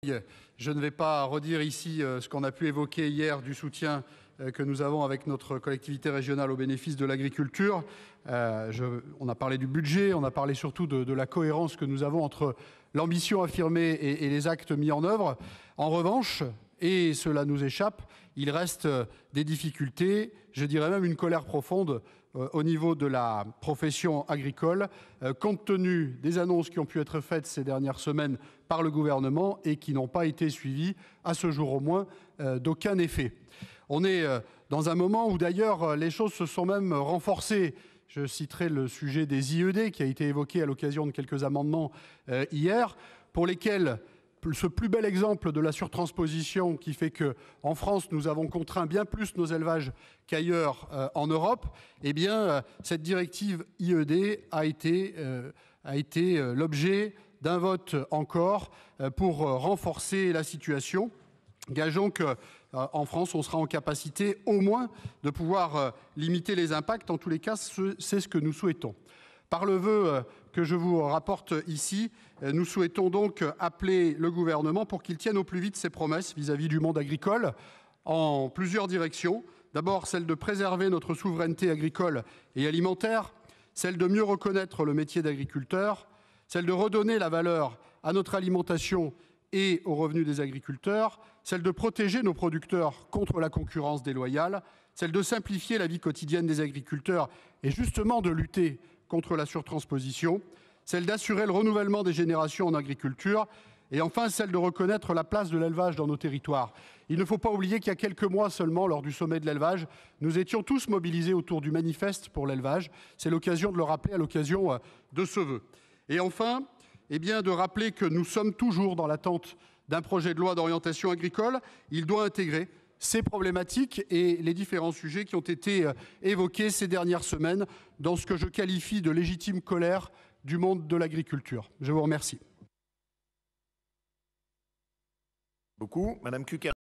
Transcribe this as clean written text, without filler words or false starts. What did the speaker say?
Je ne vais pas redire ici ce qu'on a pu évoquer hier du soutien que nous avons avec notre collectivité régionale au bénéfice de l'agriculture. On a parlé du budget, on a parlé surtout de la cohérence que nous avons entre l'ambition affirmée et les actes mis en œuvre. En revanche, et cela nous échappe, il reste des difficultés, je dirais même une colère profonde au niveau de la profession agricole, compte tenu des annonces qui ont pu être faites ces dernières semaines par le gouvernement et qui n'ont pas été suivies, à ce jour au moins, d'aucun effet. On est dans un moment où d'ailleurs les choses se sont même renforcées. Je citerai le sujet des IED qui a été évoqué à l'occasion de quelques amendements hier, pour lesquels ce plus bel exemple de la surtransposition qui fait qu'en France, nous avons contraint bien plus nos élevages qu'ailleurs en Europe, eh bien, cette directive IED a été l'objet d'un vote encore pour renforcer la situation. Gageons qu'en France, on sera en capacité au moins de pouvoir limiter les impacts. En tous les cas, c'est ce que nous souhaitons. Par le vœu que je vous rapporte ici, nous souhaitons donc appeler le gouvernement pour qu'il tienne au plus vite ses promesses vis-à-vis du monde agricole en plusieurs directions. D'abord, celle de préserver notre souveraineté agricole et alimentaire, celle de mieux reconnaître le métier d'agriculteur, celle de redonner la valeur à notre alimentation et aux revenus des agriculteurs, celle de protéger nos producteurs contre la concurrence déloyale, celle de simplifier la vie quotidienne des agriculteurs et justement de lutter contre la surtransposition, celle d'assurer le renouvellement des générations en agriculture et enfin celle de reconnaître la place de l'élevage dans nos territoires. Il ne faut pas oublier qu'il y a quelques mois seulement, lors du sommet de l'élevage, nous étions tous mobilisés autour du manifeste pour l'élevage. C'est l'occasion de le rappeler à l'occasion de ce vœu. Et enfin, de rappeler que nous sommes toujours dans l'attente d'un projet de loi d'orientation agricole. Il doit intégrer ces problématiques et les différents sujets qui ont été évoqués ces dernières semaines dans ce que je qualifie de légitime colère du monde de l'agriculture. Je vous remercie. Beaucoup. Madame Cuquer.